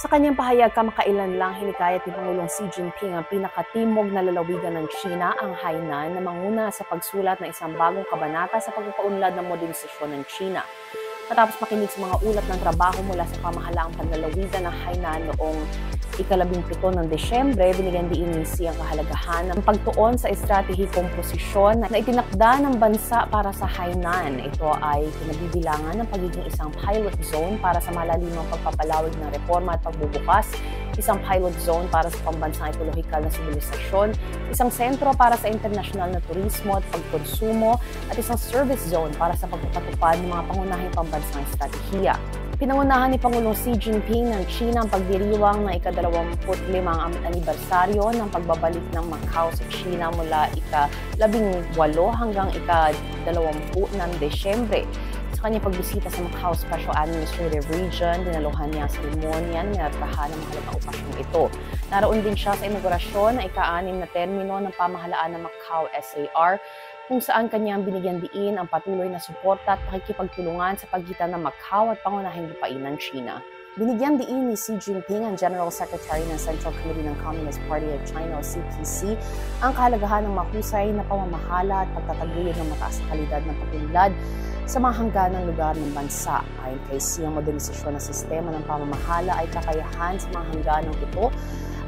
Sa kanyang pahayag kamakailan lang, hinikayat ni Pangulong Xi Jinping ang pinakatimog na lalawigan ng China, ang Hainan, na manguna sa pagsulat ng isang bagong kabanata sa pagpapaunlad ng modernisasyon ng China. Matapos makinig sa mga ulat ng trabaho mula sa pamahalaang panlalawigan ng Hainan noong ika-17 ng Desyembre, binigyan diin ni Xi ang kahalagahan ng pagtuon sa estratehikong posisyon na itinakda ng bansa para sa Hainan. Ito ay kinabibilangan ng pagiging isang pilot zone para sa malalimang pagpapalawig ng reforma at pagbubukas, isang pilot zone para sa pambansang ekolohikal na sibilisasyon, isang sentro para sa internasyonal na turismo at pagkonsumo, at isang service zone para sa pagpapatupad ng mga pangunahing pambansang estratehiya. Pinangunahan ni Pangulong Xi Jinping ng China ang pagdiriwang ng ika-25 anibersaryo ng pagbabalik ng Macau sa China mula ika-18 hanggang ika-20 ng Desyembre. Sa kanyang pagbisita sa Macau Special Administrative Region, dinaluhan niya ang seremonya na minarkahan ng mahalagang okasyong ito. Naroon din siya sa inaugurasyon ng ika-6 na termino ng pamahalaan ng Macau SAR, kung saan kanyang binigyan diin ang patuloy na suporta at pakikipagtulungan sa pagitan ng Macau at pangunahing lupain ng China. Binigyan diin ni Xi Jinping ang General Secretary ng Central Committee ng Communist Party of China o CPC ang kahalagahan ng mahusay na pamamahala at pagtataguyod ng mataas na kalidad ng pag-unlad sa mga hangganang lugar ng bansa. Ayon kay Xi, ang modernisasyon ng sistema ng pamamahala ay kakayahan sa mga hangganang ito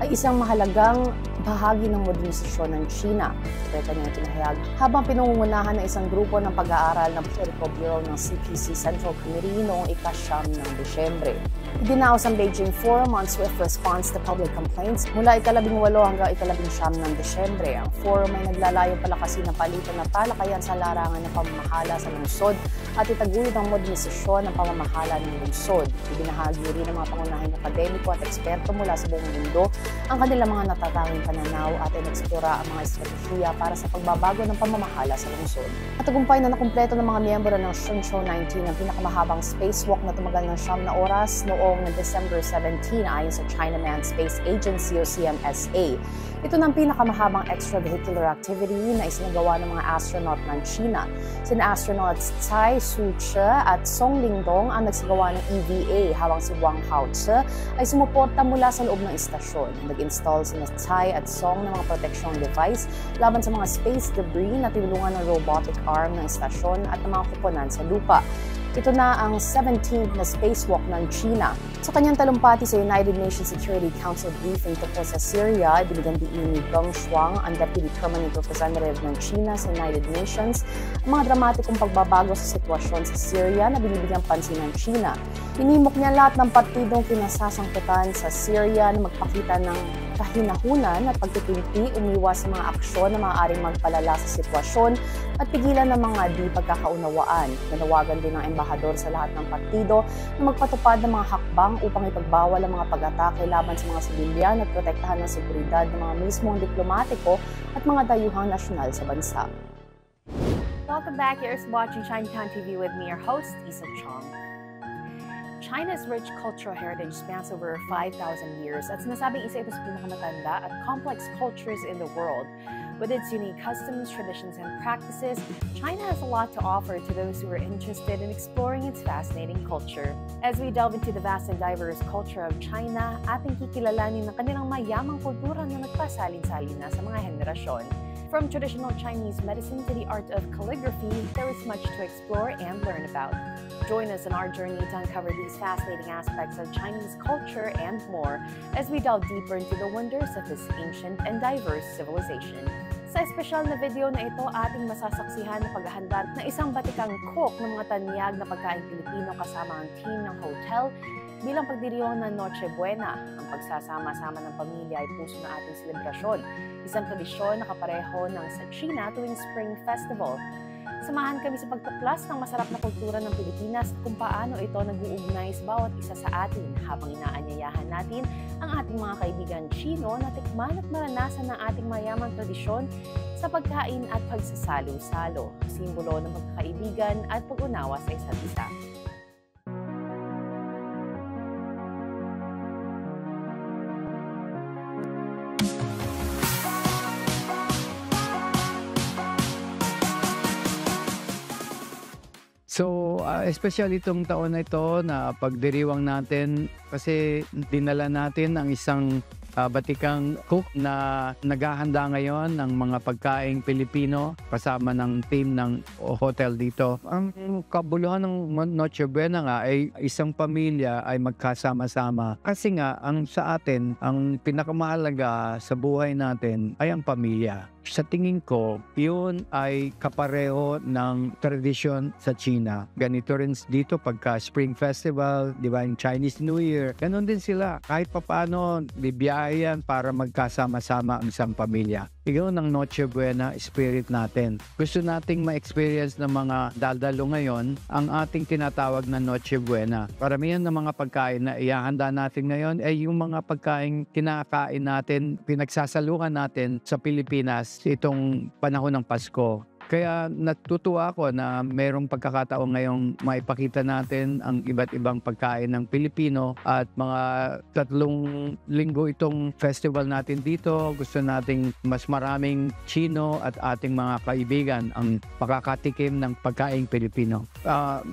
ay isang mahalagang bahagi ng modernisasyon ng China. Ito kanyang pinahayag habang pinungunahan ng isang grupo ng pag-aaral ng Political Bureau ng CPC Central Committee noong ika-9 ng Desyembre. Idinaos ang Beijing Forum on Swift Response to Public Complaints mula ika-18 hanggang ika-19 ng Desyembre. Ang forum ay naglalayong palakasin ng palitan na talakayan sa larangan ng pamamahala sa lungsod at itaguyod ang modernisasyon ng pamamahala ng lungsod. Ibinahagi rin ng mga pangunahing akademiko at eksperto mula sa buong mundo ang kanilang mga natatanging pananaw at ineksplora ang mga estratehiya para sa pagbabago ng pamamahala sa lungsod. Matagumpay na nakumpleto ng mga miyembro ng Shenzhou 19 ang pinakamahabang spacewalk na tumagal ng 9 na oras noong December 17 ayon sa China Manned Space Agency o CMSA. Ito ng pinakamahabang extravehicular activity na isinagawa ng mga astronaut ng China. Sina astronauts Tsai Su-che at Song Lingdong ang nagsagawa ng EVA habang si Wang Hao-che ay sumuporta mula sa loob ng istasyon. Nag-install sina Tsai at Song ng mga proteksyong device laban sa mga space debris na tinulungan ng robotic arm ng istasyon at ng mga kuponan sa lupa. Ito na ang 17th na spacewalk ng China. Sa kanyang talumpati sa United Nations Security Council briefing tungkol sa Syria, binigyan din ni Geng Shuang, ang Deputy Permanent Representative ng China sa United Nations, ang mga dramatikong pagbabago sa sitwasyon sa Syria na binibigyang pansin ng China. Hinimok niya lahat ng partidong kinasasangkutan sa Syria na magpakita ng kahinahunan at pagtitimpi, umiwas sa mga aksyon na maaaring magpalala sa sitwasyon at pigilan ng mga di pagkakaunawaan. Nanawagan din ng embahador sa lahat ng partido na magpatupad ng mga hakbang upang ipagbawal ang mga pag-atake laban sa mga sibilyan at protektahan ng seguridad ng mga mismong diplomatiko at mga dayuhang nasyonal sa bansa. Welcome back. Here's watching Chinatown TV with me, your host, Isa Chong. China's rich cultural heritage spans over 5,000 years at sinasabing isa ito sa pinakamatanda at complex cultures in the world. With its unique customs, traditions, and practices, China has a lot to offer to those who are interested in exploring its fascinating culture. As we delve into the vast and diverse culture of China, ating kikilalanin ang kanilang mayamang kultura na nagpasalin-salin na sa mga henerasyon. From traditional Chinese medicine to the art of calligraphy, there is much to explore and learn about. Join us on our journey to uncover these fascinating aspects of Chinese culture and more as we delve deeper into the wonders of this ancient and diverse civilization. Sa espesyal na video na ito, ating masasaksihan ang paghahanda ng isang batikang cook ng mga tanyag na pagkain Pilipino kasama ang team ng hotel bilang pagdiriwang ng Noche Buena. Ang pagsasama-sama ng pamilya ay puso ng ating selebrasyon, isang tradisyon na kapareho ng sa China tuwing Spring Festival. Samahan kami sa pagtuklas ng masarap na kultura ng Pilipinas at kung paano ito nag-uugnay sa bawat isa sa atin habang inaanyayahan natin ang ating mga kaibigan Chino na tikman at maranasan ng ating mayamang tradisyon sa pagkain at pagsasalo-salo, simbolo ng pagkakaibigan at pag-unawa sa isa't isa. So, especially itong taon na ito na pagdiriwang natin kasi dinala natin ang isang batikang cook na naghahanda ngayon ng mga pagkaing Pilipino kasama ng team ng hotel dito. Ang kabuluhan ng Noche Buena nga ay isang pamilya ay magkasama-sama. Kasi nga, sa atin, ang pinakamahalaga sa buhay natin ay ang pamilya. Sa tingin ko, yun ay kapareho ng tradisyon sa China. Ganito rin dito pagka Spring Festival, di ba, yung Chinese New Year. Ganon din sila. Kahit papaano, bibiyahe yan para magkasama-sama ang isang pamilya. Iyon ang Noche Buena spirit natin. Gusto nating ma-experience ng mga daldalo ngayon ang ating tinatawag na Noche Buena. Paramihan ng mga pagkain na ihahanda natin ngayon ay yung mga pagkain kinakain natin, pinagsasalukan natin sa Pilipinas itong panahon ng Pasko. Kaya natutuwa ako na mayroong pagkakataon ngayong maipakita natin ang iba't ibang pagkain ng Pilipino at mga 3 linggo itong festival natin dito. Gusto nating mas maraming Chino at ating mga kaibigan ang makakatikim ng pagkain Pilipino.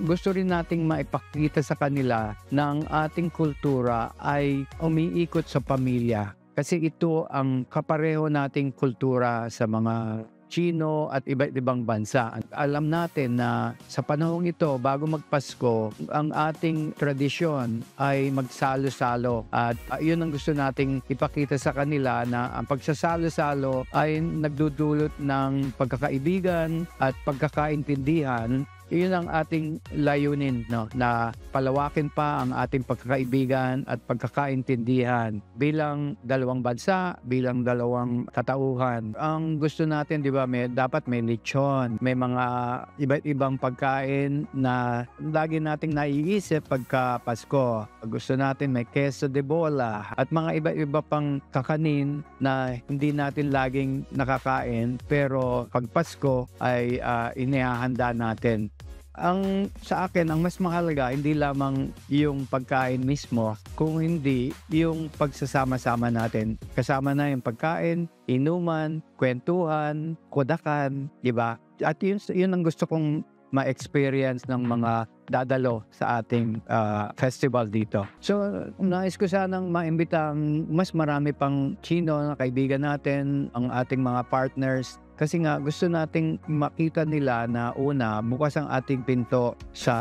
Gusto rin nating maipakita sa kanila ng ating kultura ay umiikot sa pamilya. Kasi ito ang kapareho nating kultura sa mga Chino at iba't ibang bansa. Alam natin na sa panahong ito, bago magpasko, ang ating tradisyon ay magsalo-salo. At yun ang gusto nating ipakita sa kanila na ang pagsasalo-salo ay nagdudulot ng pagkakaibigan at pagkakaintindihan. Iyon ang ating layunin, no? Na palawakin pa ang ating pagkakaibigan at pagkakaintindihan bilang dalawang bansa, bilang dalawang katauhan. Ang gusto natin, di ba, dapat may lechon, may mga iba't ibang pagkain na lagi nating naiisip pagka Pasko. Gusto natin may queso de bola at mga iba't iba pang kakanin na hindi natin laging nakakain pero pag Pasko ay inihahanda natin. Sa akin, ang mas mahalaga hindi lamang yung pagkain mismo, kung hindi yung pagsasama-sama natin. Kasama na yung pagkain, inuman, kwentuhan, kodakan, di ba? At yun ang gusto kong ma-experience ng mga dadalo sa ating festival dito. So, nais ko sanang maimbita ang mas marami pang Chino na kaibigan natin, ang ating mga partners. Kasi nga gusto nating makita nila na una, bukas ang ating pinto sa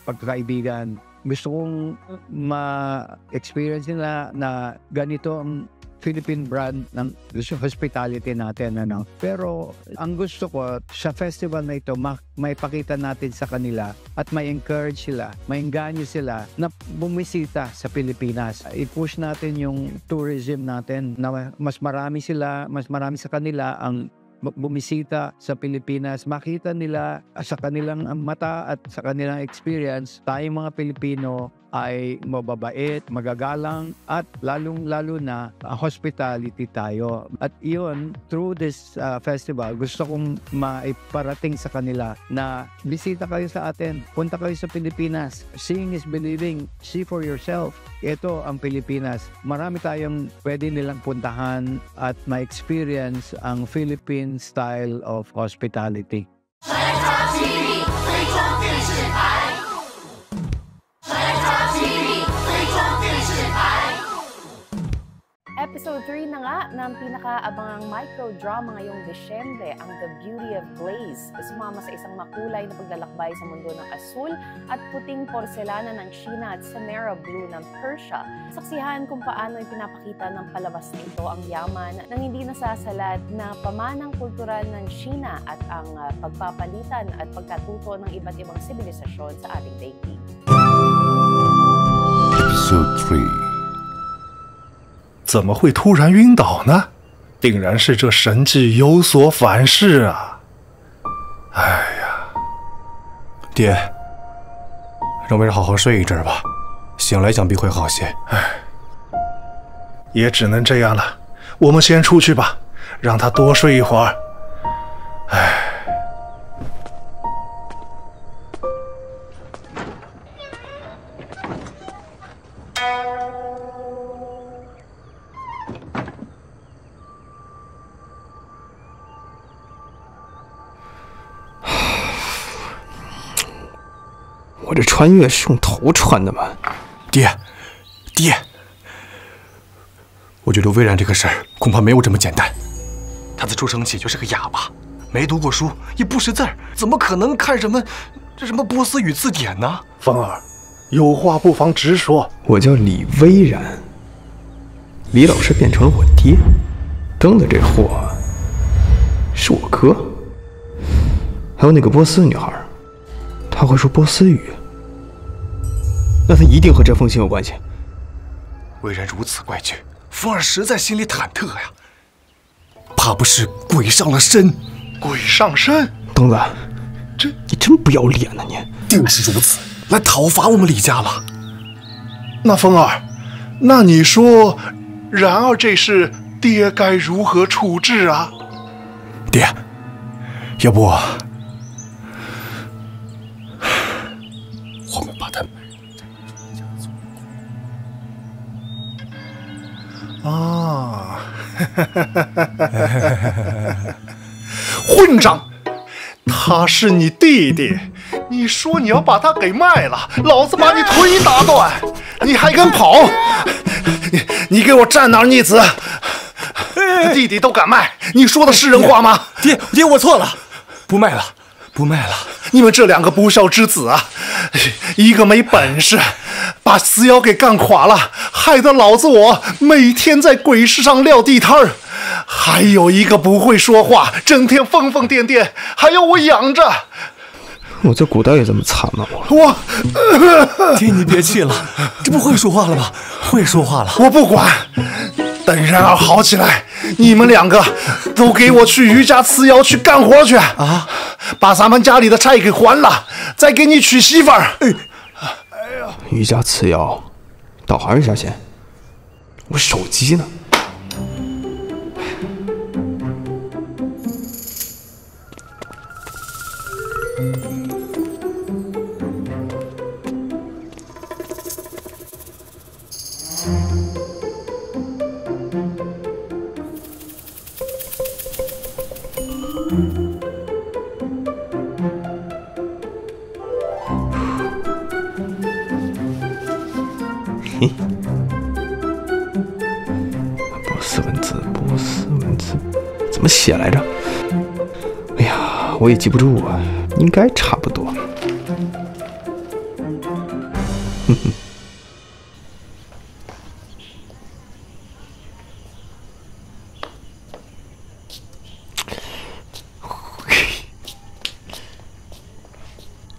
pagkakaibigan. Gusto kong ma-experience nila na ganito ang Philippine brand ng hospitality natin. Pero ang gusto ko sa festival na ito, may pakita natin sa kanila at may encourage sila, may engganyo sila na bumisita sa Pilipinas. I-push natin yung tourism natin na mas marami sa kanila ang bumisita sa Pilipinas, makita nila sa kanilang mata at sa kanilang experience, tayong mga Pilipino ay mababait, magagalang at lalong-lalo na hospitality tayo. At iyon, through this festival, gusto kong maiparating sa kanila na bisita kayo sa atin, punta kayo sa Pilipinas. Seeing is believing, see for yourself. Ito ang Pilipinas. Marami tayong pwede nilang puntahan at ma-experience ang Philippine style of hospitality. Chinatown TV 最终电视台 Chinatown TV 最终电视台 Episode 3 na nga ng pinakaabangang microdrama ngayong Disyembre, ang The Beauty of Glaze. Sumama sa isang makulay na paglalakbay sa mundo ng asul at puting porselana ng China at Samara Blue ng Persia. Saksihan kung paano ipinapakita ng palabas nito ang yaman ng hindi nasasalat na pamanang kultural ng China at ang pagpapalitan at pagkatuto ng iba't ibang sibilisasyon sa ating daigdig. Episode 3怎么会突然晕倒呢？定然是这神迹有所反噬啊！哎呀，爹，让为人好好睡一阵吧，醒来想必会好些。也只能这样了，我们先出去吧，让他多睡一会儿。哎。这穿越是用头穿的吗？爹，我觉得魏然这个事儿恐怕没有这么简单。他自出生起就是个哑巴，没读过书，也不识字儿，怎么可能看什么波斯语字典呢？风儿，有话不妨直说。我叫李巍然，李老师变成了我爹，蹬的这货是我哥。还有那个波斯女孩，她会说波斯语，那她一定和这封信有关系。魏然如此怪惧，风儿实在心里忐忑呀，怕不是鬼上了身。鬼上身？蹬子，你真不要脸呐！你定是如此，来讨伐我们李家了。那风儿，那你说，然而这事爹该如何处置啊？爹，要不我们把他啊，混账！他是你弟弟，你说你要把他给卖了，老子把你腿打断，你还敢跑？你给我站那儿，逆子！弟弟都敢卖，你说的是人话吗？爹，我错了，不卖了。你们这两个不孝之子啊，一个没本事，把死妖给干垮了，害得老子我每天在鬼市上撂地摊儿；还有一个不会说话，整天疯疯癫癫，还要我养着。我在古代也这么惨吗？爹，你别气了，这不会说话了吗？会说话了。我不管，等然儿好起来，你们两个都给我去余家祠窑去干活去啊！把咱们家里的债给还了，再给你娶媳妇儿。余家祠窑，导航一下先。我手机呢？波斯文字怎么写来着？哎呀，我也记不住啊，应该差不多。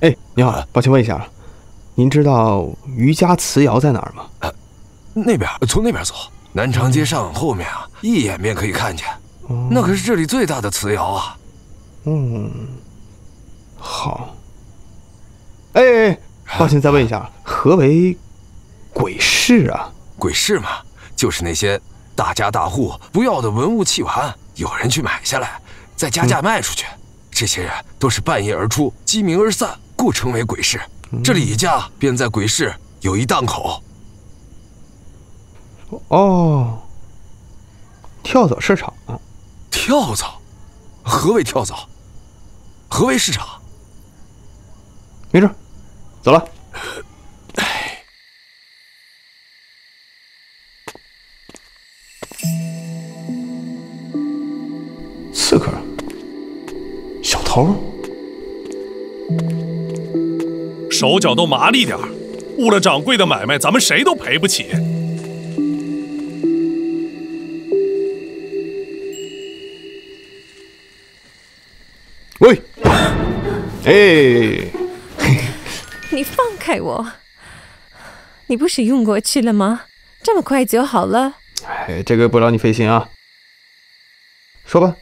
哎，你好，抱歉问一下，您知道余家祠窑在哪儿吗？那边，从那边走，南长街上后面啊，一眼便可以看见。那可是这里最大的祠窑啊。好。哎，抱歉再问一下，何为鬼市啊？鬼市嘛，就是那些大家大户不要的文物器玩，有人去买下来，再加价卖出去。这些人都是半夜而出，鸡鸣而散，故称为鬼市。这李家便在鬼市有一档口。哦，跳蚤市场。跳蚤？何为跳蚤？何为市场？没事，走了。刺客，小偷，手脚都麻利点儿，误了掌柜的买卖，咱们谁都赔不起。喂，哎，你放开我！你不是晕过去了吗？这么快就好了？哎，这个不劳你费心啊。说吧，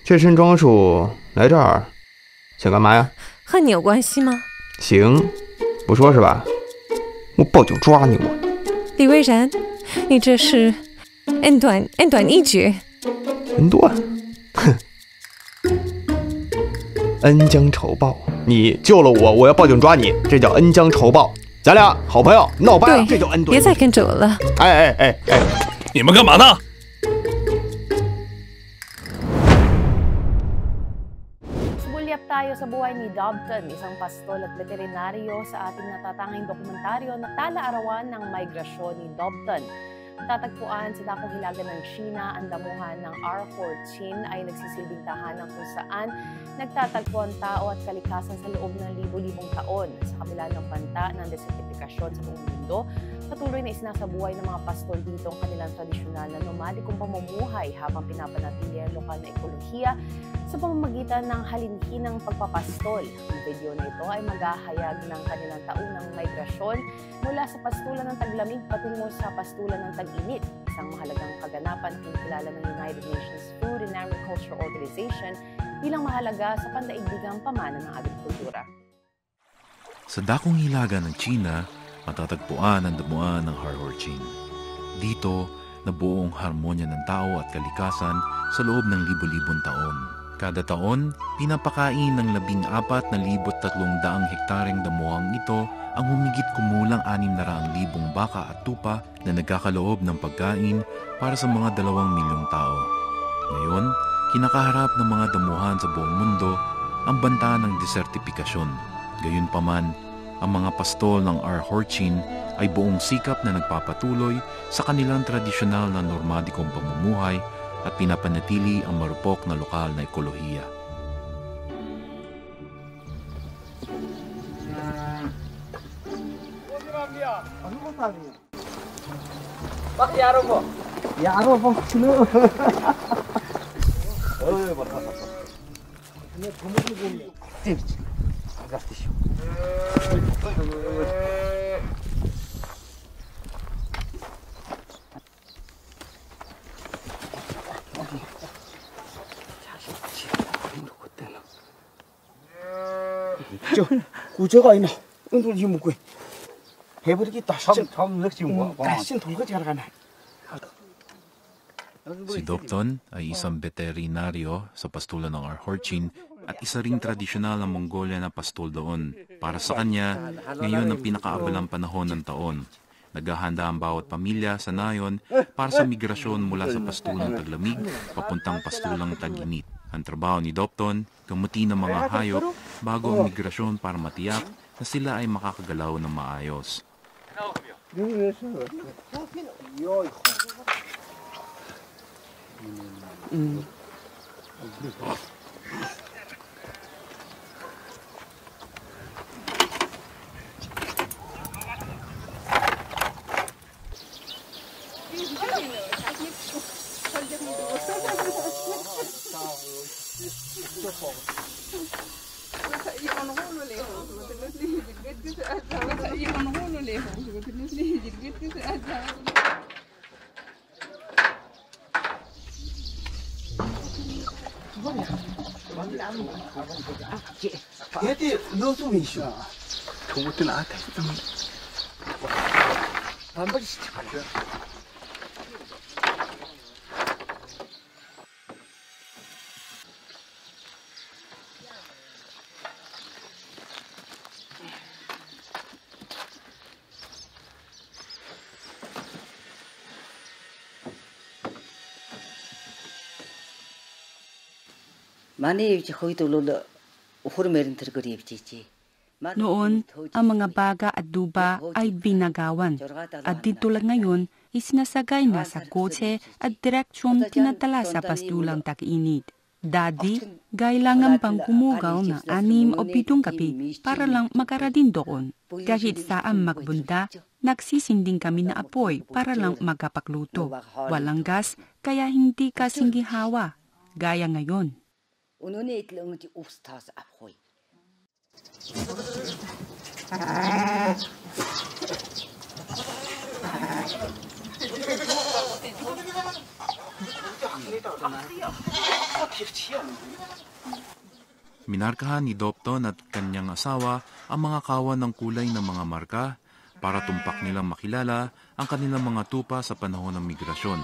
这身装束来这儿想干嘛呀？和你有关系吗？行，不说是吧？我报警抓你！我李蔚然，你这是恩断义绝。恩断？哼！恩将仇报，你救了我，我要报警抓你，这叫恩将仇报。咱俩好朋友闹掰了，这叫恩断。别再跟着我了。哎，你们干嘛呢？ tayo sa buhay ni Dobton, isang pastol at veterinaryo sa ating natatanging dokumentaryo na tala-arawan ng migrasyon ni Dobton. Tatagpuan sa dakong hilaga ng China, ang damuhan ng R14 ay nagsisilbing tahanan kung saan nagtatagpo ang tao at kalikasan sa loob ng libo-libong taon. Sa kabila ng banta ng desertifikasyon sa buong mundo, patuloy na isinasabuhay ng mga pastol dito ang kanilang tradisyonal na nomadikong pamumuhay habang pinapanatili ang lokal na ekolohiya sa pamamagitan ng halinhinang pagpapastol. Ang video na ito ay maghahayag ng kanilang taunang migrasyon mula sa pastulan ng taglamig patungo sa pastulan ng tag-init, isang mahalagang kaganapan na kinikilala ng United Nations Food and Agriculture Organization bilang mahalaga sa pandaigdigang pamana ng agrikultura. Sa dakong hilaga ng China, matatagpuan ang damuhan ng R14. Dito, nabuo ang harmonya ng tao at kalikasan sa loob ng libo-libong taon. Kada taon, pinapakain ng 14,300 hektareng damuhang ito ang humigit kumulang 600,000 baka at tupa na nagkakaloob ng pagkain para sa mga 2 milyong tao. Ngayon, kinakaharap ng mga damuhan sa buong mundo ang banta ng desertifikasyon. Gayunpaman, ang mga pastol ng R14 ay buong sikap na nagpapatuloy sa kanilang tradisyonal na nomadikong pamumuhay at pinapanatili ang marupok na lokal na ekolohiya. 구조가 있나? 오늘 이 먹고 해버리겠다. 참 역시 뭐. 가신 돌고 자라가나. Si Dobton ay isang veterinaryo sa pastulan ng R14 at isa ring tradisyonal na Mongolia na pastol doon. Para sa kanya, ngayon ang pinakaabalang panahon ng taon. Naghahanda ang bawat pamilya sa nayon para sa migrasyon mula sa pastulang taglamig papuntang pastulang tag-init. Ang trabaho ni Dobton, gamutin ng mga hayop bago ang migrasyon para matiyak na sila ay makakagalaw ng maayos. 얘들 너도 있어. 그것도 나한테 반발이 진짜 많아. Noon, ang mga baga at duba ay binagawan at dito lang ngayon isinasagay na sa kotse at direksyon tinatala sa pastulang tag-init. Dati, kailangan pang kumugaw na 6 o 7 gabi para lang makarating doon. Kahit saan magbunda, nagsisinding kami na apoy para lang magkapagluto. Walang gas, kaya hindi kasing gihawa, gaya ngayon. Minarkahan ni Dobton at kanyang asawa ang mga kawan ng kulay ng mga marka para tumpak nilang makilala ang kanilang mga tupa sa panahon ng migrasyon.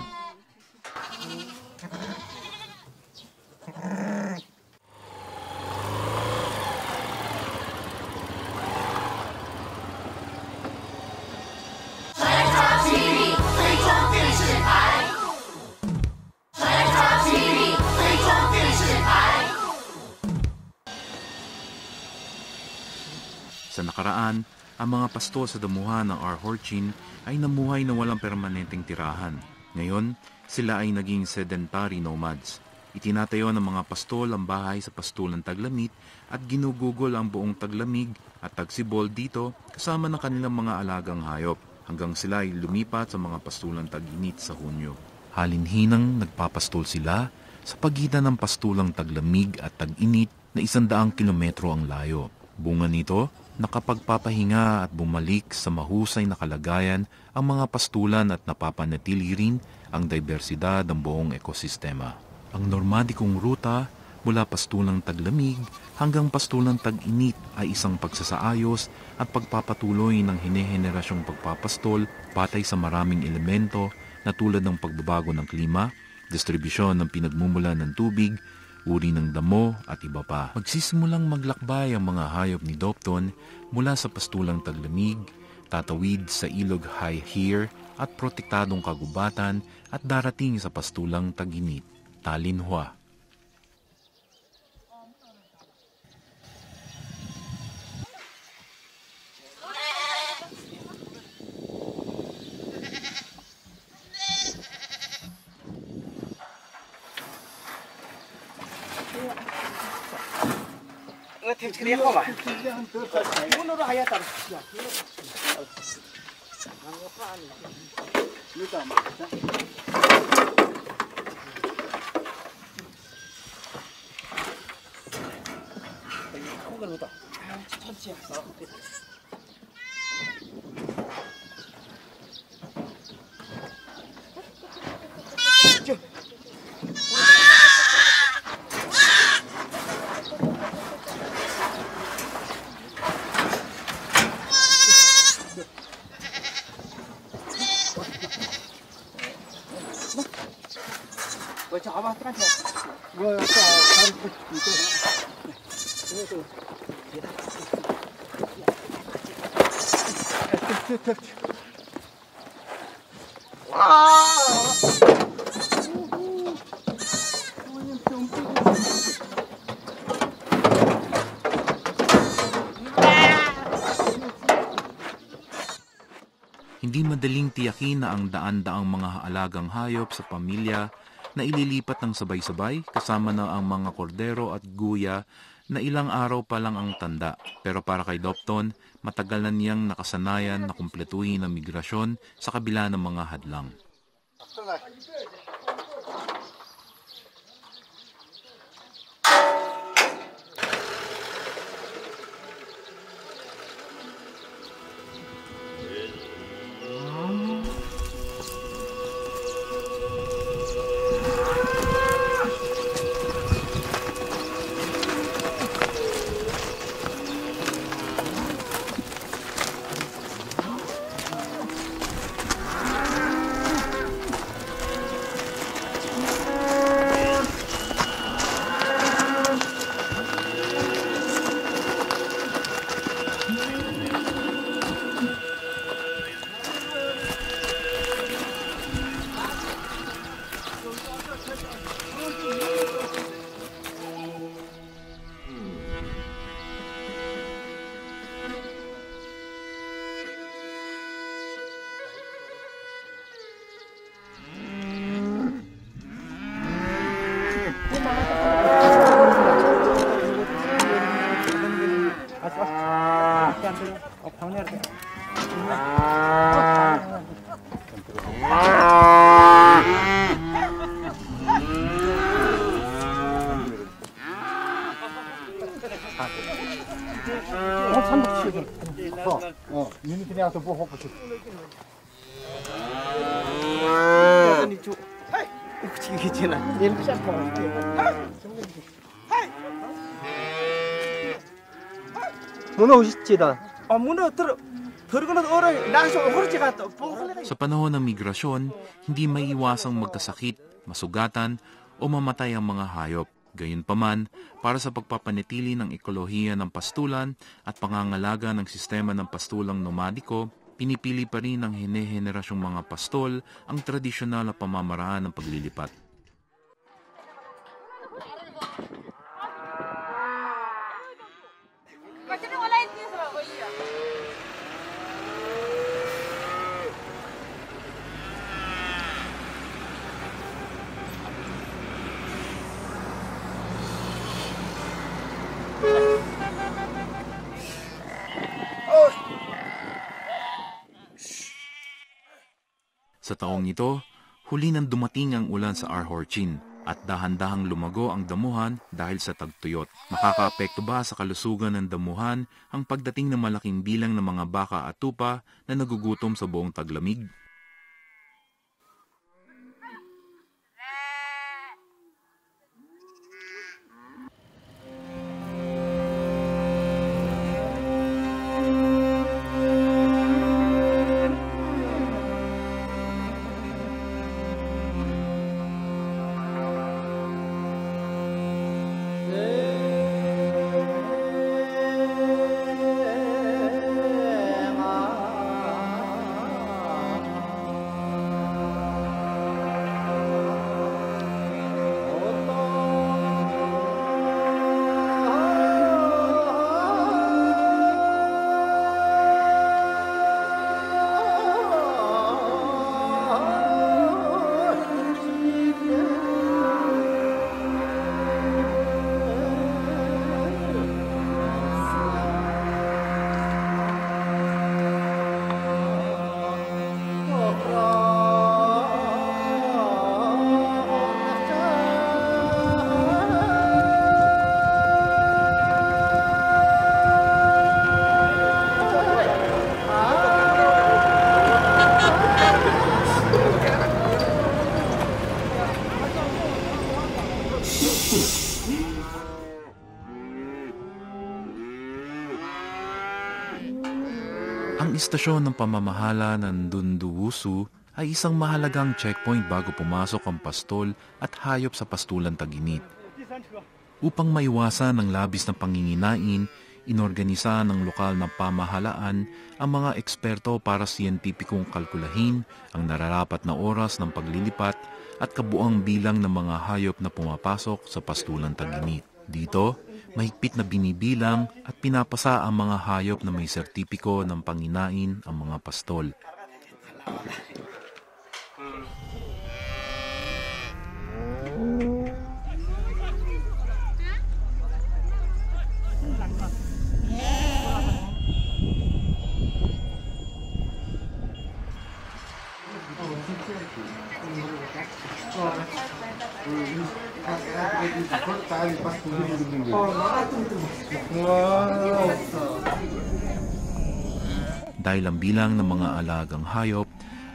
nakaraan, ang mga pastol sa damuhan ng Arhorchin ay namuhay na walang permanenteng tirahan. Ngayon, sila ay naging sedentary nomads. Itinatayo ng mga pastol ang bahay sa pastulan Taglamit at ginugugol ang buong Taglamig at Tagsibol dito kasama ng kanilang mga alagang hayop hanggang sila ay lumipat sa mga pastulan Tag-Init sa Hunyo. Halinhinang nagpapastol sila sa pagitan ng pastulang Taglamig at Tag-Init na 100 kilometro ang layo. Bunga nito, nakapagpapahinga at bumalik sa mahusay na kalagayan ang mga pastulan at napapanatili rin ang diversidad ng buong ekosistema. Ang normadikong ruta mula pastulang Taglamig hanggang pastulang Tag-Init ay isang pagsasaayos at pagpapatuloy ng hine-henerasyong pagpapastol batay sa maraming elemento na tulad ng pagbabago ng klima, distribusyon ng pinagmumulan ng tubig, uri ng damo at iba pa. Magsisimulang maglakbay ang mga hayop ni Dopton mula sa pastulang Taglamig, tatawid sa ilog High Here at protektadong kagubatan at darating sa pastulang Tag-Init, Talinhua. Hindi madaling tiyakin na ang daan-daang mga alagang hayop sa pamilya na ililipat ng sabay-sabay kasama na ang mga kordero at guya na ilang araw pa lang ang tanda. Pero para kay Dopton, matagal na niyang nakasanayan na kumpletuhin ang migrasyon sa kabila ng mga hadlang. Sa panahon ng migrasyon, hindi maiiwasang magkasakit, masugatan o mamatay ang mga hayop. Gayunpaman, para sa pagpapanatili ng ekolohiya ng pastulan at pangangalaga ng sistema ng pastulang nomadiko, pinipili pa rin ng hine-henerasyong mga pastol ang tradisyonal na pamamaraan ng paglilipat. Sa taong ito, huli nang dumating ang ulan sa Arhorchin at dahan-dahang lumago ang damuhan dahil sa tagtuyot. Makakaapekto ba sa kalusugan ng damuhan ang pagdating ng malaking bilang ng mga baka at tupa na nagugutom sa buong taglamig? Ang istasyon ng pamamahala ng Dunduwusu ay isang mahalagang checkpoint bago pumasok ang pastol at hayop sa pastulan Taginit. Upang maiwasan ang labis na panginginain, inorganisa ng lokal na pamahalaan ang mga eksperto para siyentipikong kalkulahin ang nararapat na oras ng paglilipat at kabuang bilang ng mga hayop na pumapasok sa pastulan Taginit. Dito, mahigpit na binibilang at pinapasa ang mga hayop na may sertipiko ng panginain ang mga pastol. Dahil ang bilang ng mga alagang hayop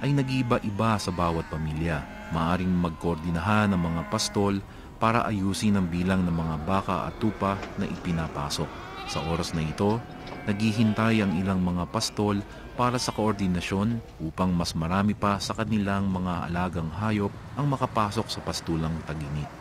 ay nag-iiba-iba sa bawat pamilya, maaring magkoordinahan ng mga pastol para ayusin ang bilang ng mga baka at tupa na ipinapasok. Sa oras na ito, naghihintay ang ilang mga pastol para sa koordinasyon upang mas marami pa sa kanilang mga alagang hayop ang makapasok sa pastulang Taginit.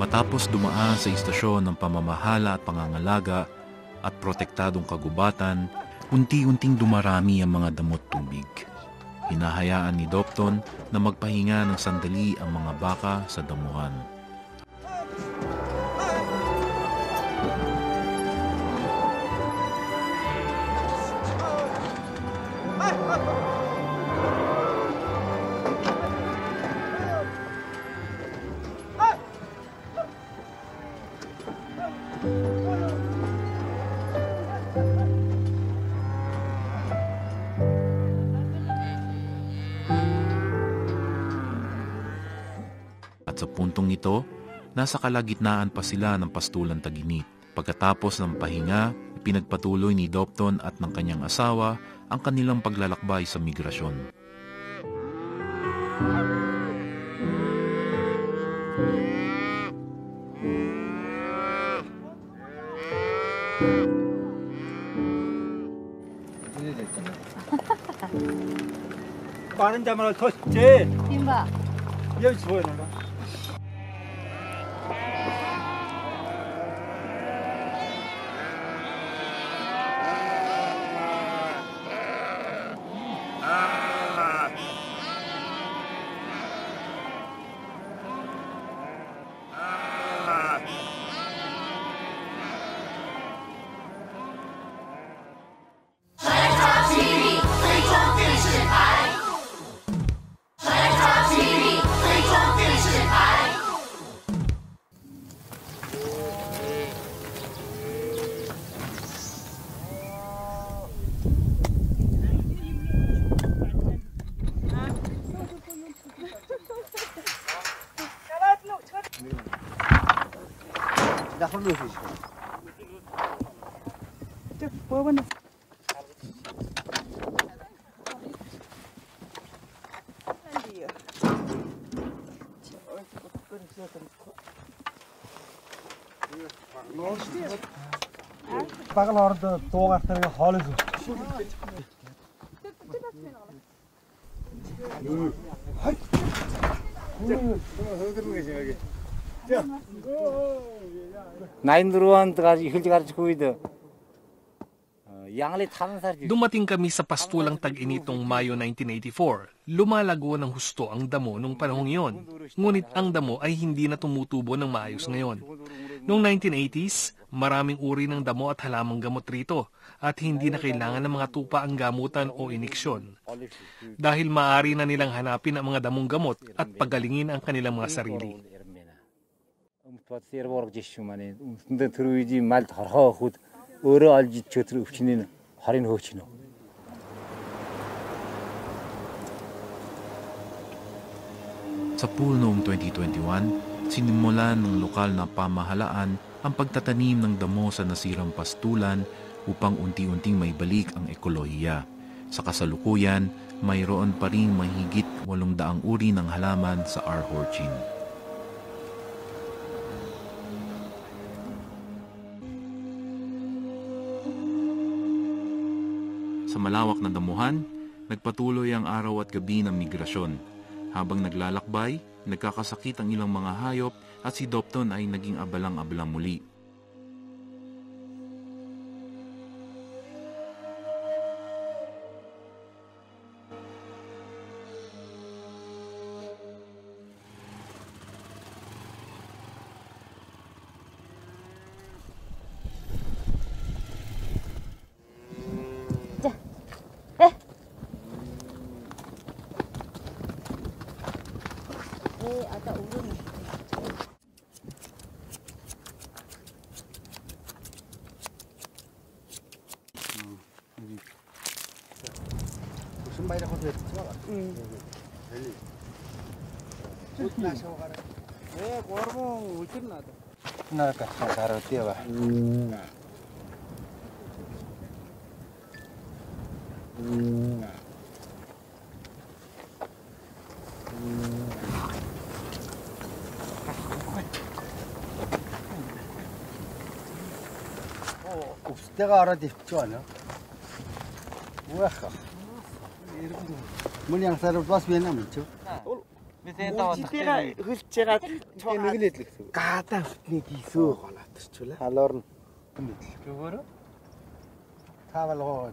Matapos dumaan sa istasyon ng pamamahala at pangangalaga at protektadong kagubatan, unti-unting dumarami ang mga damot tubig. Hinahayaan ni Dopton na magpahinga ng sandali ang mga baka sa damuhan. At sa puntong ito, nasa kalagitnaan pa sila ng pastulan Taginit. Pagkatapos ng pahinga, ipinagpatuloy ni Dopton at ng kanyang asawa ang kanilang paglalakbay sa migrasyon. 빠른 자만을 더 제. 임바. 여기 보여 나가. Bagel orada doğaktırga halı. Dumating kami sa pastulang tag-init noong Mayo 1984. Lumalago ng husto ang damo nung panahong iyon. Ngunit ang damo ay hindi na tumutubo ng maayos ngayon. Noong 1980s, maraming uri ng damo at halamang gamot rito at hindi na kailangan ng mga tupa ang gamutan o iniksyon. Dahil maaari na nilang hanapin ang mga damong gamot at pagalingin ang kanilang mga sarili. Sa pool noong 2021, sinimulan ng lokal na pamahalaan ang pagtatanim ng damo sa nasirang pastulan upang unti-unting maibalik ang ekolohiya. Sa kasalukuyan, mayroon pa ring mahigit 800 uri ng halaman sa R. Horchin. Sa malawak na damuhan, nagpatuloy ang araw at gabi ng migrasyon. Habang naglalakbay, nagkakasakit ang ilang mga hayop at si Dopton ay naging abalang-abalang muli. 내가 알아듣지 않아? 와, 물량 사러 봤으면 안 있죠? 무지대가 흙제가 가다 흙내기 있어. 할로른 그거를 타발로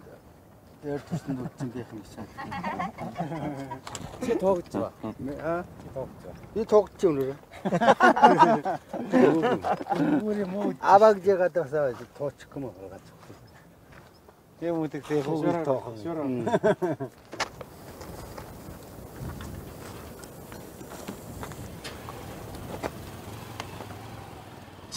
열두순 놓친 게 있어. 제 독죠. 아, 이 독지 오늘. 우리 뭐 아박제가 떠서 도치고 먹어 가지고. 제 무득 제 호기 더.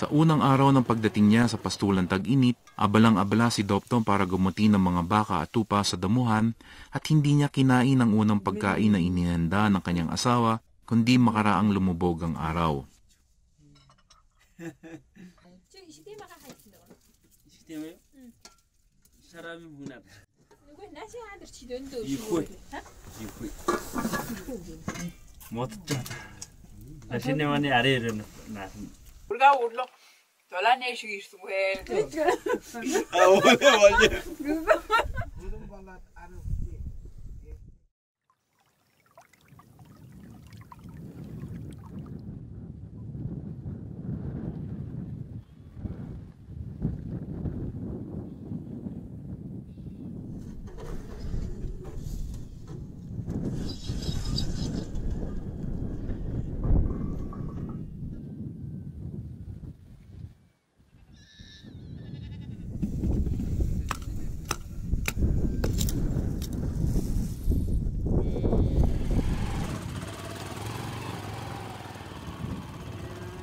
Sa unang araw ng pagdating niya sa pastulan tag-init, abalang-abala si Dopton para gumutin ng mga baka at tupa sa damuhan at hindi niya kinain ang unang pagkain na inihanda ng kanyang asawa kundi makaraang lumubog ang araw. 우리가 올라 돌아내시기 왜? 아 원래.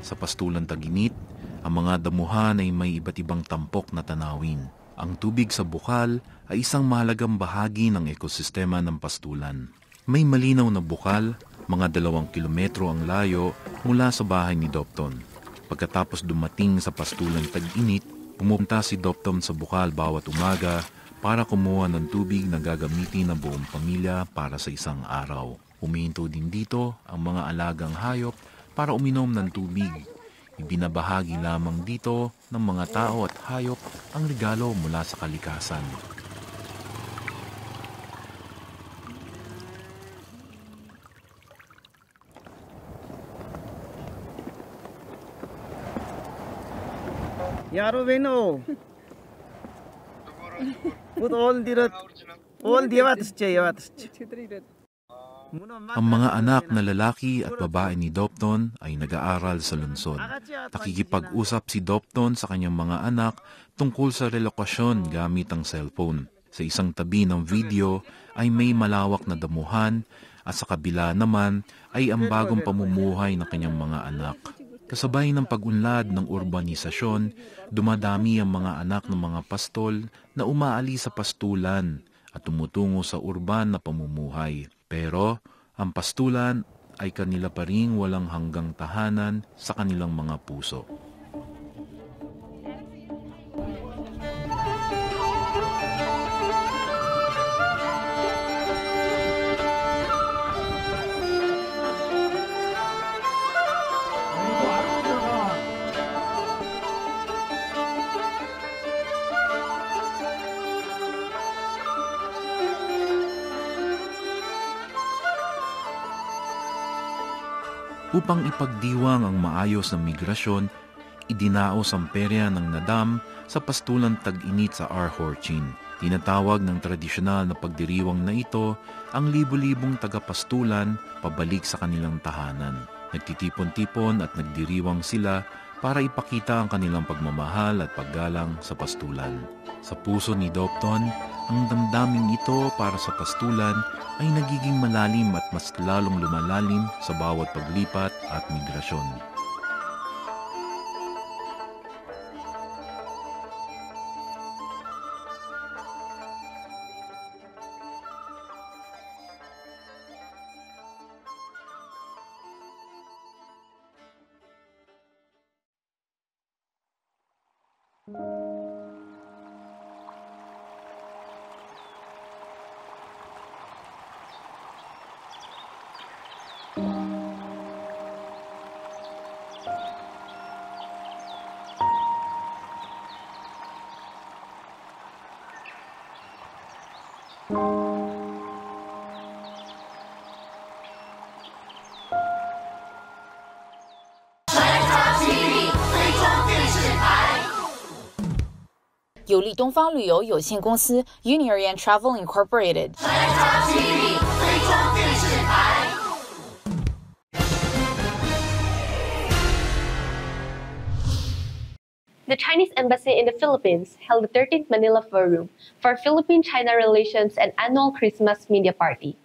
Sa pastulan tag-init, ang mga damuhan ay may iba't ibang tampok na tanawin. Ang tubig sa bukal ay isang mahalagang bahagi ng ekosistema ng pastulan. May malinaw na bukal, mga 2 kilometro ang layo mula sa bahay ni Dopton. Pagkatapos dumating sa pastulang tag-init, pumunta si Doptom sa bukal bawat umaga para kumuha ng tubig na gagamitin ng buong pamilya para sa isang araw. Humihinto din dito ang mga alagang hayop para uminom ng tubig. Ibinabahagi lamang dito ng mga tao at hayop ang regalo mula sa kalikasan. यारो बहनो वो तो all Ang mga anak na lalaki at babae ni Dopton ay nag-aaral sa lungsod. Nakikipag-usap si Dopton sa kanyang mga anak tungkol sa relokasyon gamit ang cellphone. Sa isang tabi ng video ay may malawak na damuhan at sa kabila naman ay ang bagong pamumuhay ng kanyang mga anak. Kasabay ng pag-unlad ng urbanisasyon, dumadami ang mga anak ng mga pastol na umaalis sa pastulan at tumutungo sa urban na pamumuhay. Pero ang pastulan ay kanila pa ring walang hanggang tahanan sa kanilang mga puso. Upang ipagdiwang ang maayos na migrasyon, idinaos ang perya ng Nadam sa pastulan tag-init sa Arhorchin. Tinatawag ng tradisyonal na pagdiriwang na ito ang libu-libong taga-pastulan pabalik sa kanilang tahanan. Nagtitipon-tipon at nagdiriwang sila para ipakita ang kanilang pagmamahal at paggalang sa pastulan. Sa puso ni Dopton, ang damdaming ito para sa pastulan ay nagiging malalim at mas lalong lumalalim sa bawat paglipat at migrasyon. China TV 非中电视台。有利东方旅游有限公司 Unirian Travel Incorporated。 China TV 非中电视台。 The Chinese Embassy in the Philippines held the 13th Manila Forum for Philippine-China Relations and Annual Christmas Media Party.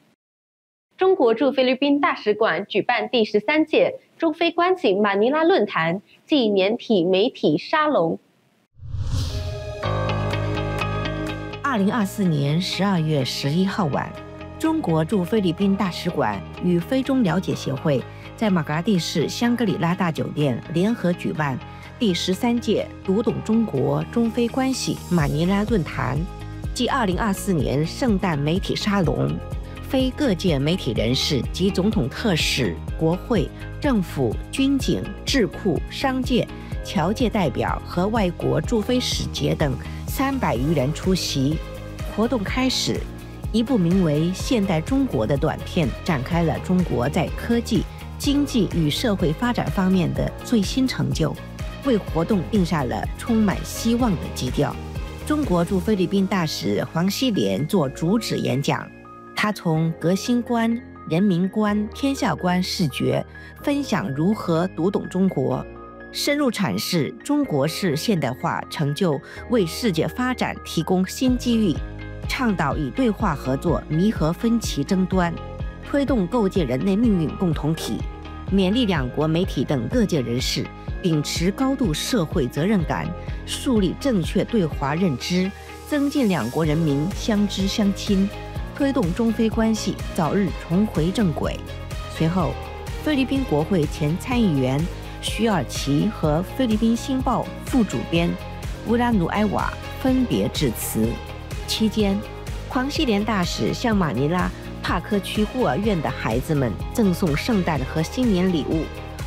中国驻菲律宾大使馆举办第13届中菲关系马尼拉论坛暨年体媒体沙龙。2024年12月11号晚，中国驻菲律宾大使馆与菲中了解协会在马嘎蒂市香格里拉大酒店联合举办第13届读懂中国中菲关系马尼拉论坛暨2024年圣诞媒体沙龙。非各界媒体人士及总统特使、国会、政府、军警、智库、商界、侨界代表和外国驻菲使节等300余人出席。活动开始，一部名为《现代中国》的短片展开了中国在科技、经济与社会发展方面的最新成就，为活动定下了充满希望的基调。中国驻菲律宾大使黄希濂做主旨演讲，他从革新观、人民观、天下观视角分享如何读懂中国，深入阐释中国式现代化成就为世界发展提供新机遇，倡导以对话合作弥合分歧争端，推动构建人类命运共同体，勉励两国媒体等各界人士秉持高度社会责任感，树立正确对华认知，增进两国人民相知相亲，推动中菲关系早日重回正轨。随后，菲律宾国会前参议员、徐尔奇和菲律宾星报副主编乌拉努埃瓦分别致辞。期间，黄希濂大使向马尼拉帕科区孤儿院的孩子们赠送圣诞和新年礼物，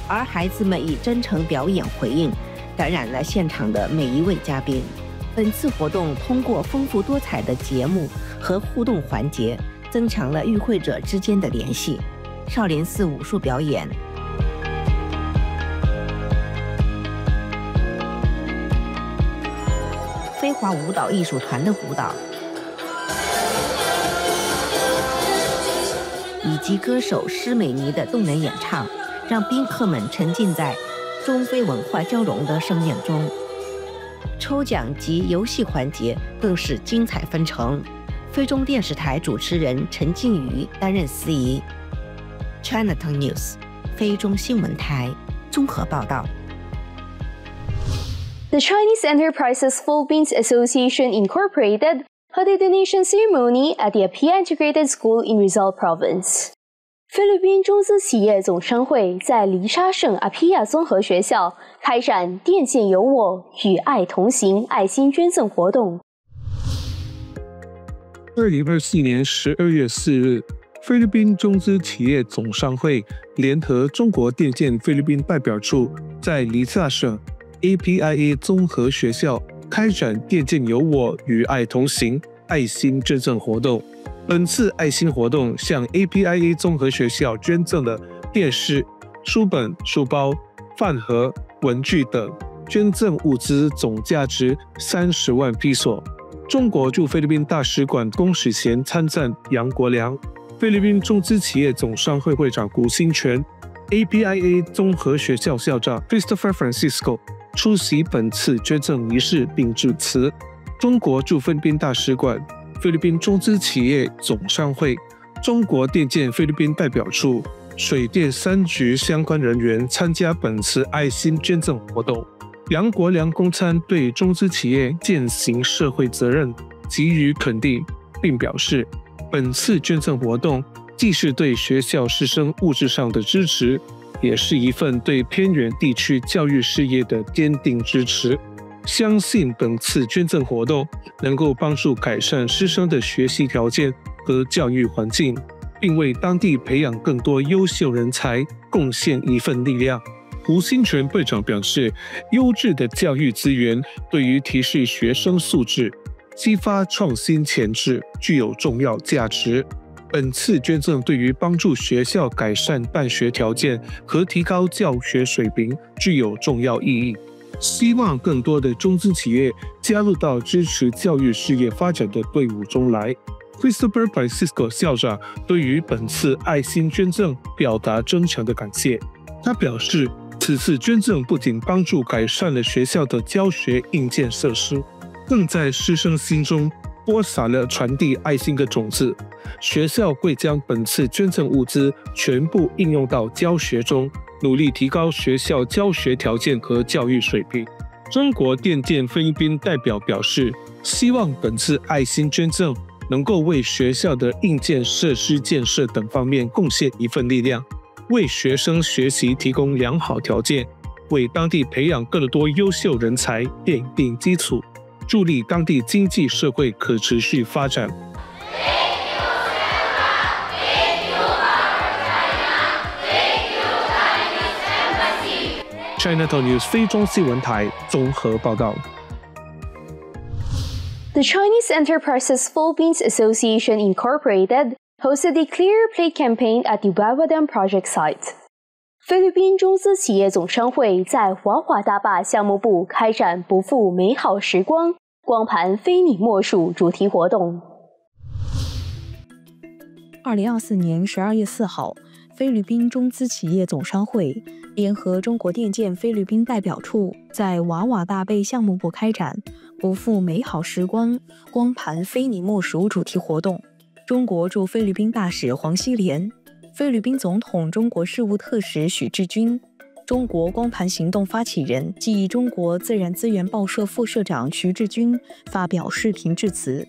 而孩子们以真诚表演回应，感染了现场的每一位嘉宾。本次活动通过丰富多彩的节目和互动环节，增强了与会者之间的联系。少林寺武术表演、飞华舞蹈艺术团的舞蹈，以及歌手施美妮的动人演唱，让宾客们沉浸在中非文化交融的盛宴中。抽奖及游戏环节更是精彩纷呈。非中电视台主持人陈静瑜担任司仪。Chinatown News 非中新闻台综合报道。The Chinese Enterprises Philippines Association Incorporated held a donation ceremony at the Apia Integrated School in Rizal Province. 菲律宾中资企业总商会在黎沙省阿皮亚综合学校开展电见有我与爱同行爱心捐赠活动。2024年12月4日，菲律宾中资企业总商会联合中国电建菲律宾代表处，在黎萨省 APIA 综合学校开展电见有我与爱同行爱心捐赠活动。本次爱心活动向 APIA 综合学校捐赠了电视、书本、书包、饭盒、文具等捐赠物资总价值30万披索。中国驻菲律宾大使馆公使衔参赞杨国良、菲律宾中资企业总商会会长古新全、APIA 综合学校校长 Christopher Francisco 出席本次捐赠仪式并致辞。中国驻菲律宾大使馆、菲律宾中资企业总商会、中国电建菲律宾代表处、水电3局相关人员参加本次爱心捐赠活动。杨国良公参对中资企业践行社会责任给予肯定，并表示，本次捐赠活动既是对学校师生物质上的支持，也是一份对偏远地区教育事业的坚定支持。相信本次捐赠活动能够帮助改善师生的学习条件和教育环境，并为当地培养更多优秀人才贡献一份力量。胡新全会长表示，优质的教育资源对于提升学生素质、激发创新潜质具有重要价值。本次捐赠对于帮助学校改善办学条件和提高教学水平具有重要意义。希望更多的中资企业加入到支持教育事业发展的队伍中来。Christopher Francisco 校长对于本次爱心捐赠表达真诚的感谢。他表示，此次捐赠不仅帮助改善了学校的教学硬件设施，更在师生心中播撒了传递爱心的种子。学校会将本次捐赠物资全部应用到教学中，努力提高学校教学条件和教育水平。中国电建菲律宾代表表示，希望本次爱心捐赠能够为学校的硬件设施建设等方面贡献一份力量，为学生学习提供良好条件，为当地培养更多优秀人才奠定基础，助力当地经济社会可持续发展。Chinatown News 非中新闻台综合报道。The Chinese Enterprises Philippines Association Incorporated hosted the Clear Play campaign at the Wawa Dam project site. 菲律宾中资企业总商会在华华大坝项目部开展不负美好时光光盘非你莫属主题活动。2024年12月4号，菲律宾中资企业总商会联合中国电建菲律宾代表处在瓦瓦大坝项目部开展不负美好时光光盘非你莫属主题活动。中国驻菲律宾大使黄希濂、菲律宾总统中国事务特使许志军、中国光盘行动发起人暨中国自然资源报社副社长徐志军发表视频致辞。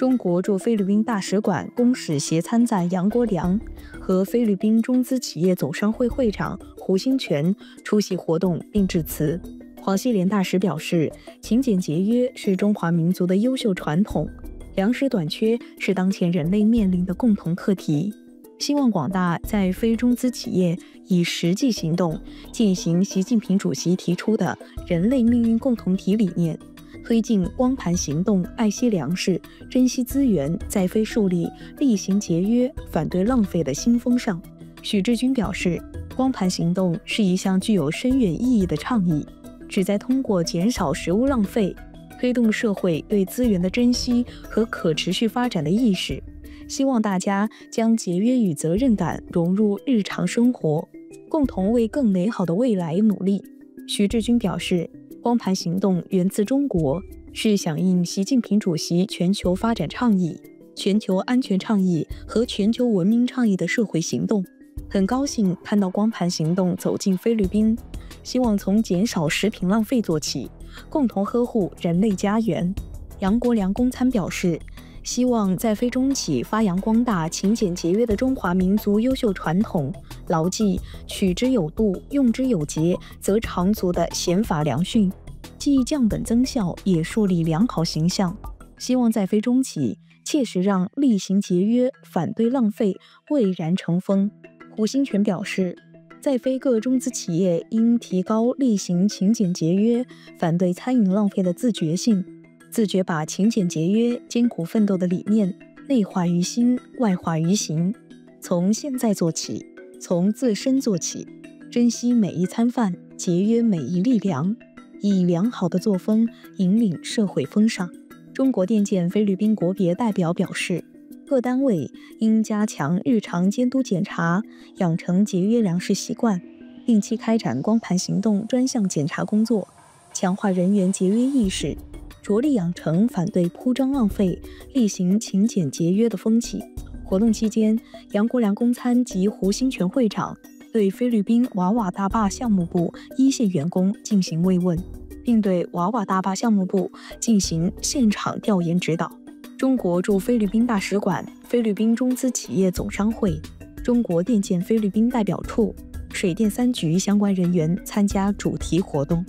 中国驻菲律宾大使馆公使协参赞杨国良和菲律宾中资企业总商会会长胡兴全出席活动并致辞。黄锡莲大使表示，勤俭节约是中华民族的优秀传统，粮食短缺是当前人类面临的共同课题。希望广大在非中资企业以实际行动践行习近平主席提出的人类命运共同体理念，推进光盘行动，爱惜粮食，珍惜资源，在非树立厉行节约、反对浪费的新风尚。许志军表示，光盘行动是一项具有深远意义的倡议，旨在通过减少食物浪费，推动社会对资源的珍惜和可持续发展的意识。希望大家将节约与责任感融入日常生活，共同为更美好的未来努力。徐志军表示，光盘行动源自中国，是响应习近平主席全球发展倡议、全球安全倡议和全球文明倡议的社会行动。很高兴看到光盘行动走进菲律宾，希望从减少食品浪费做起，共同呵护人类家园。杨国良公参表示，希望在非中企发扬光大勤俭节约的中华民族优秀传统，牢记取之有度、用之有节则长足的宪法良训，既降本增效，也树立良好形象。希望在非中企切实让厉行节约、反对浪费蔚然成风。胡兴全表示，在非各中资企业应提高厉行勤俭节约、反对餐饮浪费的自觉性，自觉把勤俭节约、艰苦奋斗的理念内化于心、外化于行，从现在做起，从自身做起，珍惜每一餐饭，节约每一粒粮，以良好的作风引领社会风尚。中国电建菲律宾国别代表表示，各单位应加强日常监督检查，养成节约粮食习惯，定期开展光盘行动专项检查工作，强化人员节约意识，着力养成反对铺张浪费、厉行勤俭节约的风气。活动期间，杨国良公参及胡兴全会长对菲律宾瓦瓦大坝项目部一线员工进行慰问，并对瓦瓦大坝项目部进行现场调研指导。中国驻菲律宾大使馆、菲律宾中资企业总商会、中国电建菲律宾代表处、水电3局相关人员参加主题活动。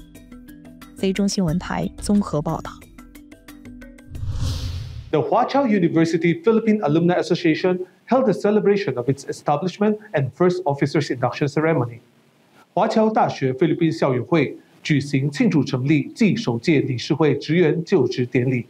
非中新闻台综合报道。The Hua Chao University Philippine Alumni Association held a celebration of its establishment and first officers induction ceremony. 华侨大学菲律宾校友会举行庆祝成立暨首届理事会职员就职典礼。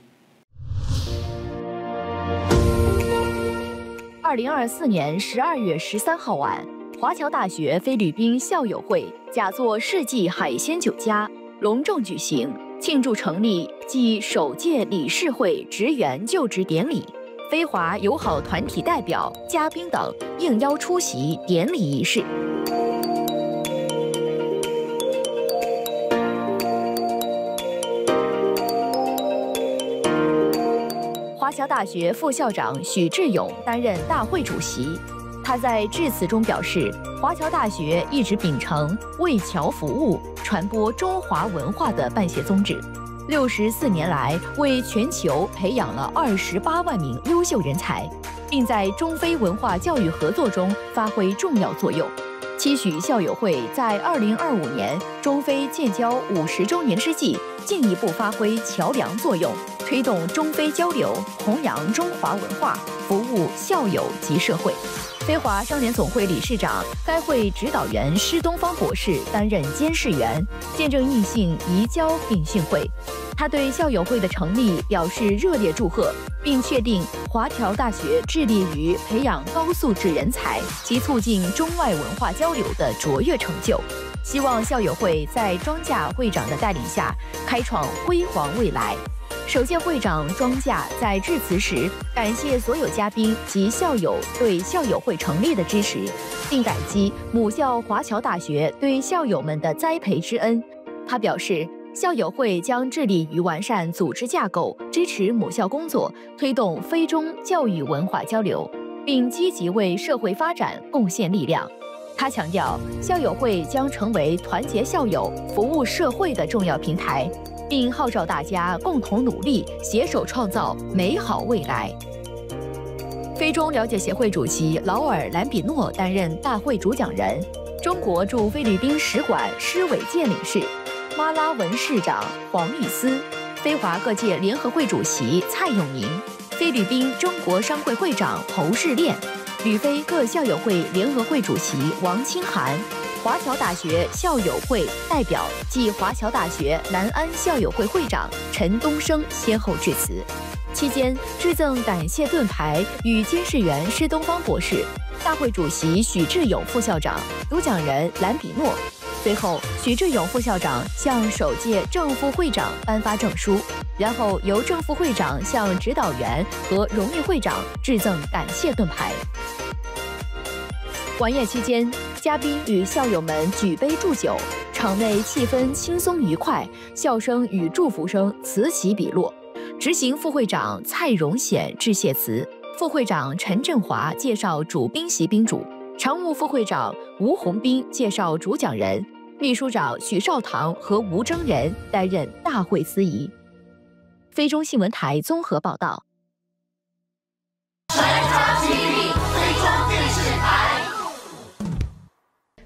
2024年12月13号晚，华侨大学菲律宾校友会假作世纪海鲜酒家隆重举行庆祝成立暨首届理事会职员就职典礼，非华友好团体代表、嘉宾等应邀出席典礼仪式。华侨大学副校长许志勇担任大会主席。他在致辞中表示，华侨大学一直秉承为侨服务、传播中华文化的办学宗旨，64年来为全球培养了28万名优秀人才，并在中非文化教育合作中发挥重要作用。期许校友会在2025年中非建交50周年之际，进一步发挥桥梁作用，推动中非交流，弘扬中华文化，服务校友及社会。非华商联总会理事长、该会指导员施东方博士担任监事员，见证印信移交并训会。他对校友会的成立表示热烈祝贺，并确定华侨大学致力于培养高素质人才及促进中外文化交流的卓越成就。希望校友会在庄稼会长的带领下，开创辉煌未来。首届会长庄稼在致辞时，感谢所有嘉宾及校友对校友会成立的支持，并感激母校华侨大学对校友们的栽培之恩。他表示，校友会将致力于完善组织架构，支持母校工作，推动非中教育文化交流，并积极为社会发展贡献力量。他强调，校友会将成为团结校友、服务社会的重要平台，并号召大家共同努力，携手创造美好未来。非中了解协会主席劳尔·兰比诺担任大会主讲人，中国驻菲律宾使馆施伟健领事，马拉文市长黄义思，非华各界联合会主席蔡永明，菲律宾中国商会会长侯世炼，旅菲各校友会联合会主席王清涵，华侨大学校友会代表暨华侨大学南安校友会会长陈东升先后致辞。期间致赠感谢盾牌与监事员施东方博士，大会主席许志勇副校长，主讲人兰比诺。随后，许志勇副校长向首届正副会长颁发证书，然后由正副会长向指导员和荣誉会长致赠感谢盾牌。晚宴期间，嘉宾与校友们举杯祝酒，场内气氛轻松愉快，笑声与祝福声此起彼落。执行副会长蔡荣显致谢词，副会长陈振华介绍主宾席宾主，常务副会长吴宏斌介绍主讲人，秘书长许绍堂和吴征仁担任大会司仪。非中新闻台综合报道。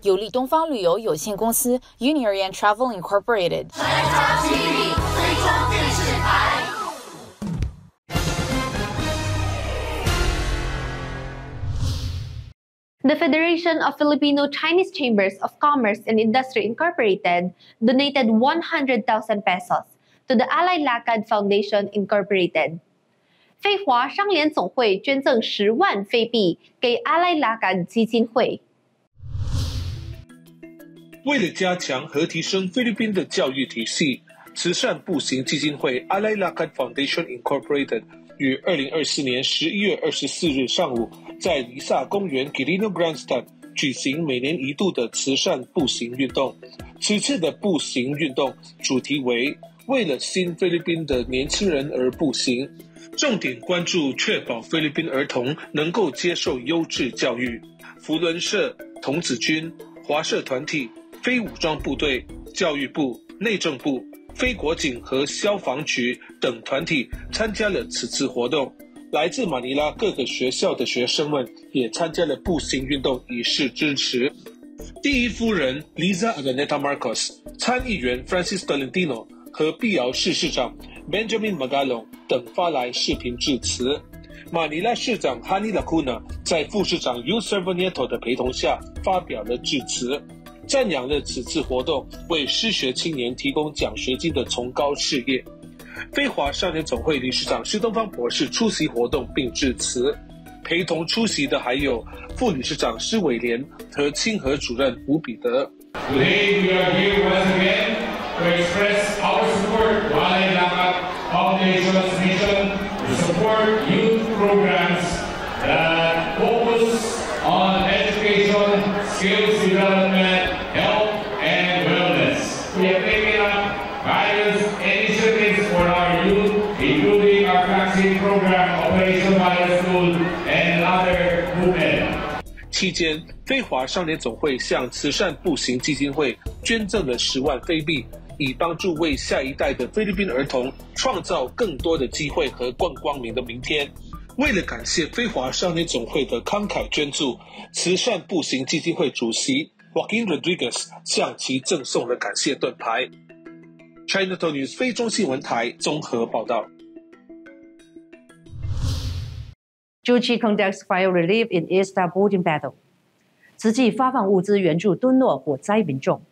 有利东方旅游有限公司 Unioriental Travel Incorporated。The Federation of Filipino-Chinese Chambers of Commerce and Industry Incorporated donated 100,000 pesos to the Alay Lakad Foundation Incorporated. 非华商联总会捐赠10万菲币给 Alay Lakad 基金会。为了加强和提升菲律宾的教育体系，慈善步行基金会 Alay Lakad Foundation Incorporated 于2024年11月24日上午在黎萨公园 Quirino Grandstand 举行每年一度的慈善步行运动。此次的步行运动主题为为了新菲律宾的年轻人而步行，重点关注确保菲律宾儿童能够接受优质教育。扶轮社、童子军、华社团体、非武装部队、教育部、内政部、非国警和消防局等团体参加了此次活动。来自马尼拉各个学校的学生们也参加了步行运动，以示支持。第一夫人 Liza Araneta Marcos、参议员 Francis Tolentino 和碧瑶市市长 Benjamin Magalong 等发来视频致辞。马尼拉市长 Hani Lacuna 在副市长 Yusef Nieto 的陪同下发表了致辞，赞扬了此次活动为失学青年提供奖学金的崇高事业。非华少年总会理事长施东方博士出席活动并致辞，陪同出席的还有副理事长施伟廉和清河主任吴彼得。Today we are here once again to express our support to Alay Lakad Foundation's mission to support youth programs that focus on education, skills development, health, and wellness. We have taken up various initiatives for our youth, including our vaccine program, Operation Bio School, and other movements. 期间，非华少年总会向慈善步行基金会捐赠了10万菲币，以帮助为下一代的菲律宾儿童创造更多的机会和更光明的明天。为了感谢非华少年总会的慷慨捐助，慈善步行基金会主席 Joaquin Rodriguez 向其赠送了感谢盾牌。Chinatown News 非中新闻台综合报道。Juche conducts fire relief in Easter boarding battle。慈济发放物资援助敦诺火灾民众。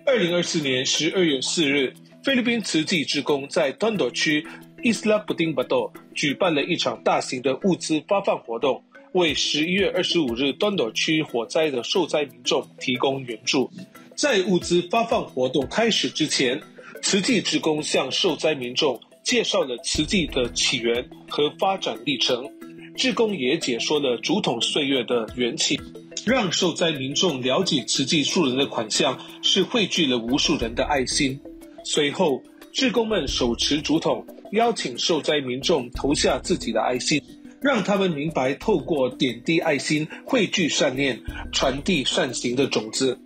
2024年12月4日，菲律宾慈济志工在敦朵区 Isla Puting Bato 举办了一场大型的物资发放活动，为11月25日敦朵区火灾的受灾民众提供援助。在物资发放活动开始之前，慈济志工向受灾民众介绍了慈济的起源和发展历程，志工也解说了竹筒岁月的缘起，让受灾民众了解慈济树人的款项是汇聚了无数人的爱心。随后，志工们手持竹筒，邀请受灾民众投下自己的爱心，让他们明白透过点滴爱心汇聚善念，传递善行的种子。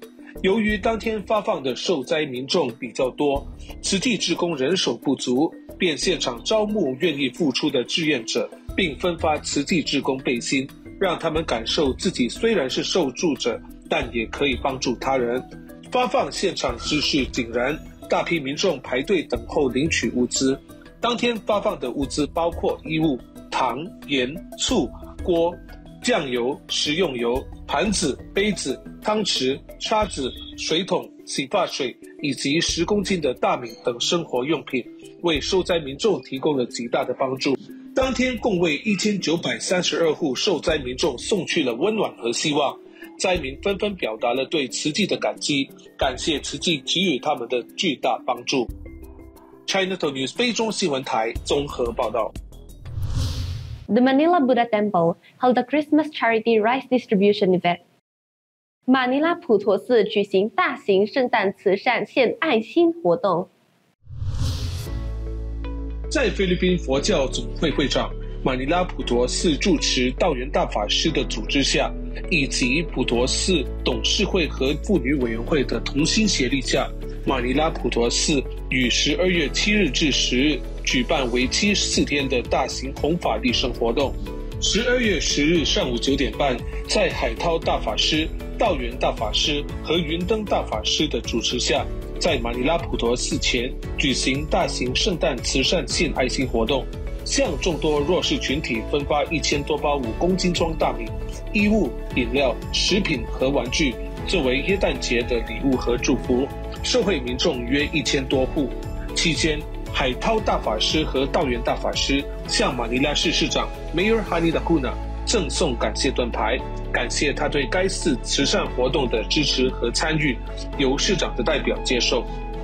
由于当天发放的受灾民众比较多，慈济志工人手不足，便现场招募愿意付出的志愿者，并分发慈济志工背心，让他们感受自己虽然是受助者，但也可以帮助他人。发放现场之势井然，大批民众排队等候领取物资。当天发放的物资包括衣物、糖、盐、醋、锅、酱油、食用油、盘子、杯子、汤匙、叉子、水桶、洗发水以及10公斤的大米等生活用品，为受灾民众提供了极大的帮助。当天共为1932户受灾民众送去了温暖和希望，灾民纷纷表达了对慈济的感激，感谢慈济给予他们的巨大帮助。Chinatown News 非中新闻台综合报道。The Manila Buddha Temple held a Christmas charity rice distribution event. 马尼拉普陀寺举行大型圣诞慈善献爱心活动。在菲律宾佛教总会会长马尼拉普陀寺住持道元大法师的组织下，以及普陀寺董事会和妇女委员会的同心协力下，马尼拉普陀寺于12月7日至10日举办为期4天的大型弘法利生活动。12月10日上午9点半，在海涛大法师、道元大法师和云灯大法师的主持下，在马尼拉普陀寺前举行大型圣诞慈善献爱心活动，向众多弱势群体分发1000多包5公斤装大米、衣物、饮料、食品和玩具，作为耶诞节的礼物和祝福。受惠民众约1000多户。期间，海涛大法师和道元大法师向马尼拉市市长 Mayor Hani Lacuna 赠送感谢盾牌，感谢他对该寺慈善活动的支持和参与，由市长的代表接受。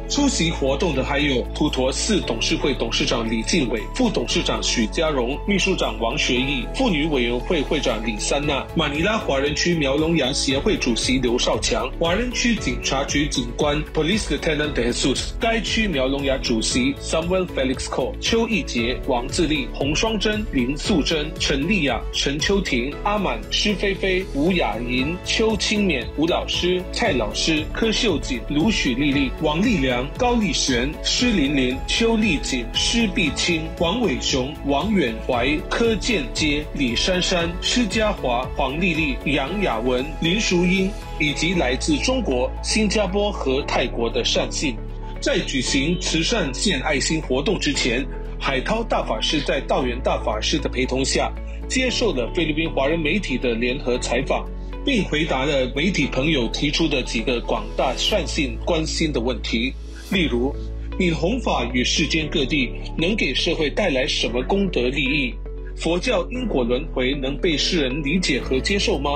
出席活动的还有普陀寺董事会董事长李进伟、副董事长许家荣、秘书长王学义、妇女委员会会长李三娜、马尼拉华人区苗龙牙协会主席刘少强、华人区警察局警官 Police Lieutenant De Jesus、该区苗龙牙主席 Samuel Felix Cole、邱义杰、王自立、洪双珍、林素贞、陈丽雅、陈秋婷、阿满、施菲菲、吴雅莹、邱清勉、吴老师、蔡老师、柯秀锦、卢许丽丽、王丽良、高丽璇、施琳琳、邱丽锦、施碧清、王伟雄、王远怀、柯建阶、李珊珊、施家华、黄丽丽、杨雅文、林淑英，以及来自中国、新加坡和泰国的善信。在举行慈善献爱心活动之前，海涛大法师在道元大法师的陪同下，接受了菲律宾华人媒体的联合采访，并回答了媒体朋友提出的几个广大善信关心的问题。例如，你弘法与世间各地能给社会带来什么功德利益？佛教因果轮回能被世人理解和接受吗？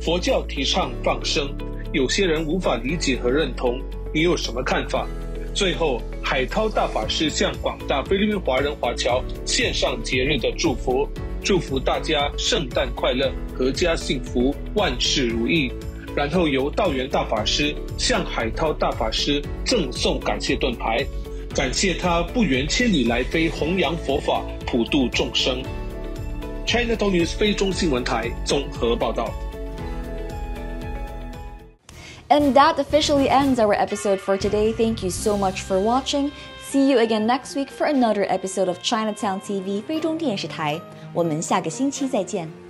佛教提倡放生，有些人无法理解和认同，你有什么看法？最后，海涛大法师向广大菲律宾华人华侨献上节日的祝福，祝福大家圣诞快乐，阖家幸福，万事如意。然后由道元大法师向海涛大法师赠送感谢盾牌，感谢他不远千里来菲弘扬佛法，普度众生。Chinatown News 非中新闻台综合报道。And that officially ends our episode for today. Thank you so much for watching. See you again next week for another episode of Chinatown TV 非中电视台。我们下个星期再见。